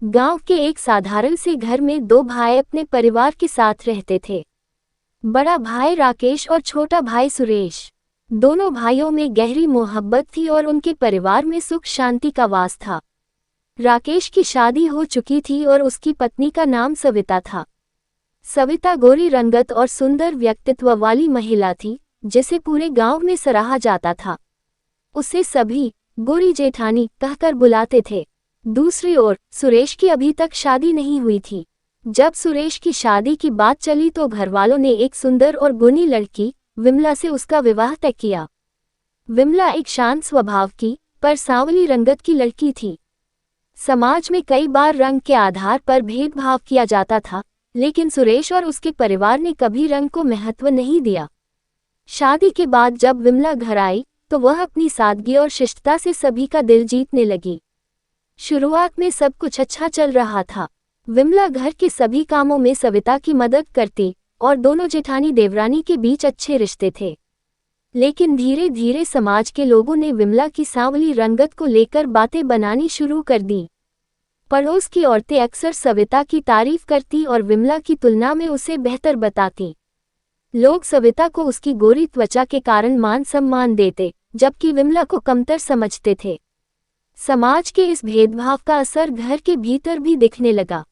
गांव के एक साधारण से घर में दो भाई अपने परिवार के साथ रहते थे। बड़ा भाई राकेश और छोटा भाई सुरेश। दोनों भाइयों में गहरी मोहब्बत थी और उनके परिवार में सुख शांति का वास था। राकेश की शादी हो चुकी थी और उसकी पत्नी का नाम सविता था। सविता गोरी रंगत और सुंदर व्यक्तित्व वाली महिला थी, जिसे पूरे गांव में सराहा जाता था। उसे सभी गोरी जेठानी कहकर बुलाते थे। दूसरी ओर सुरेश की अभी तक शादी नहीं हुई थी। जब सुरेश की शादी की बात चली तो घरवालों ने एक सुंदर और गुणी लड़की विमला से उसका विवाह तय किया। विमला एक शांत स्वभाव की पर सांवली रंगत की लड़की थी। समाज में कई बार रंग के आधार पर भेदभाव किया जाता था, लेकिन सुरेश और उसके परिवार ने कभी रंग को महत्व नहीं दिया। शादी के बाद जब विमला घर आई तो वह अपनी सादगी और शिष्टता से सभी का दिल जीतने लगी। शुरुआत में सब कुछ अच्छा चल रहा था। विमला घर के सभी कामों में सविता की मदद करती और दोनों जेठानी देवरानी के बीच अच्छे रिश्ते थे। लेकिन धीरे धीरे समाज के लोगों ने विमला की सांवली रंगत को लेकर बातें बनानी शुरू कर दी। पड़ोस की औरतें अक्सर सविता की तारीफ करती और विमला की तुलना में उसे बेहतर बताती। लोग सविता को उसकी गोरी त्वचा के कारण मान सम्मान देते, जबकि विमला को कमतर समझते थे। समाज के इस भेदभाव का असर घर के भीतर भी दिखने लगा।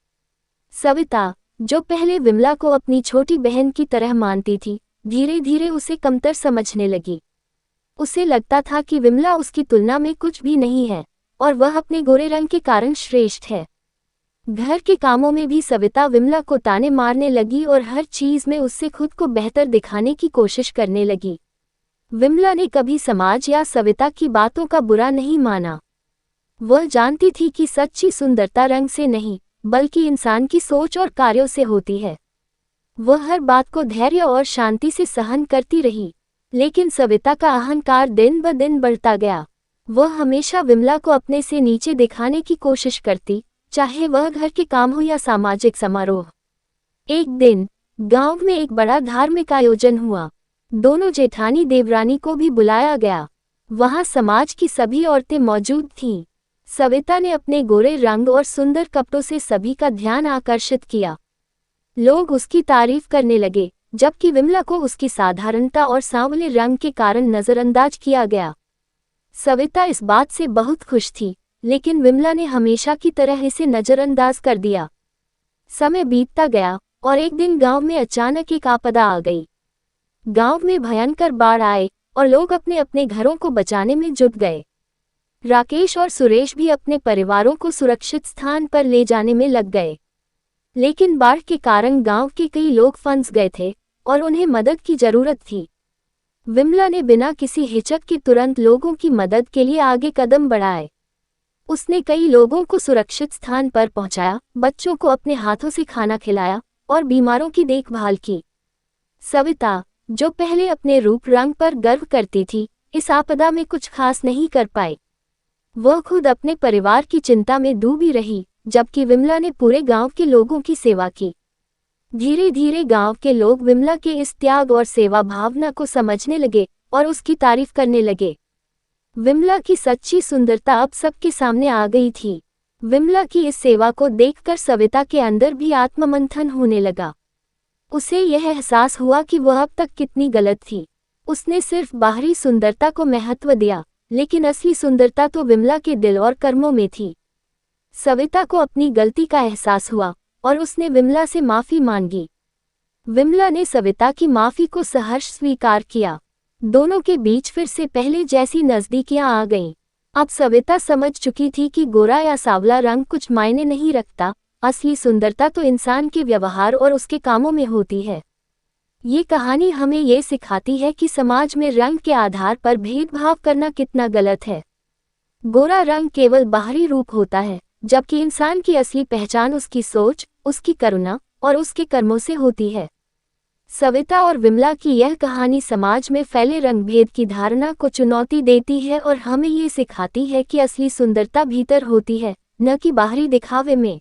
सविता, जो पहले विमला को अपनी छोटी बहन की तरह मानती थी, धीरे धीरे उसे कमतर समझने लगी। उसे लगता था कि विमला उसकी तुलना में कुछ भी नहीं है और वह अपने गोरे रंग के कारण श्रेष्ठ है। घर के कामों में भी सविता विमला को ताने मारने लगी और हर चीज में उससे खुद को बेहतर दिखाने की कोशिश करने लगी। विमला ने कभी समाज या सविता की बातों का बुरा नहीं माना। वह जानती थी कि सच्ची सुंदरता रंग से नहीं, बल्कि इंसान की सोच और कार्यों से होती है। वह हर बात को धैर्य और शांति से सहन करती रही, लेकिन सविता का अहंकार दिन ब दिन बढ़ता गया। वह हमेशा विमला को अपने से नीचे दिखाने की कोशिश करती, चाहे वह घर के काम हो या सामाजिक समारोह। एक दिन गांव में एक बड़ा धार्मिक आयोजन हुआ। दोनों जेठानी देवरानी को भी बुलाया गया। वहां समाज की सभी औरतें मौजूद थीं। सविता ने अपने गोरे रंग और सुंदर कपड़ों से सभी का ध्यान आकर्षित किया। लोग उसकी तारीफ करने लगे, जबकि विमला को उसकी साधारणता और सांवले रंग के कारण नजरअंदाज किया गया। सविता इस बात से बहुत खुश थी, लेकिन विमला ने हमेशा की तरह इसे नजरअंदाज कर दिया। समय बीतता गया और एक दिन गांव में अचानक एक आपदा आ गई। गांव में भयंकर बाढ़ आए और लोग अपने अपने घरों को बचाने में जुट गए। राकेश और सुरेश भी अपने परिवारों को सुरक्षित स्थान पर ले जाने में लग गए। लेकिन बाढ़ के कारण गांव के कई लोग फंस गए थे और उन्हें मदद की जरूरत थी। विमला ने बिना किसी हिचक के तुरंत लोगों की मदद के लिए आगे कदम बढ़ाए। उसने कई लोगों को सुरक्षित स्थान पर पहुंचाया, बच्चों को अपने हाथों से खाना खिलाया और बीमारों की देखभाल की। सविता, जो पहले अपने रूप रंग पर गर्व करती थी, इस आपदा में कुछ खास नहीं कर पाई। वह खुद अपने परिवार की चिंता में डूबी रही, जबकि विमला ने पूरे गांव के लोगों की सेवा की। धीरे धीरे गांव के लोग विमला के इस त्याग और सेवा भावना को समझने लगे और उसकी तारीफ करने लगे। विमला की सच्ची सुंदरता अब सबके सामने आ गई थी। विमला की इस सेवा को देखकर सविता के अंदर भी आत्ममंथन होने लगा। उसे यह एहसास हुआ कि वह अब तक कितनी गलत थी। उसने सिर्फ बाहरी सुंदरता को महत्व दिया, लेकिन असली सुंदरता तो विमला के दिल और कर्मों में थी। सविता को अपनी गलती का एहसास हुआ और उसने विमला से माफी मांगी। विमला ने सविता की माफी को सहर्ष स्वीकार किया। दोनों के बीच फिर से पहले जैसी नजदीकियां आ गईं। अब सविता समझ चुकी थी कि गोरा या सांवला रंग कुछ मायने नहीं रखता, असली सुंदरता तो इंसान के व्यवहार और उसके कामों में होती है। ये कहानी हमें ये सिखाती है कि समाज में रंग के आधार पर भेदभाव करना कितना गलत है। गोरा रंग केवल बाहरी रूप होता है, जबकि इंसान की असली पहचान उसकी सोच, उसकी करुणा और उसके कर्मों से होती है। सविता और विमला की यह कहानी समाज में फैले रंगभेद की धारणा को चुनौती देती है और हमें ये सिखाती है कि असली सुंदरता भीतर होती है, न कि बाहरी दिखावे में।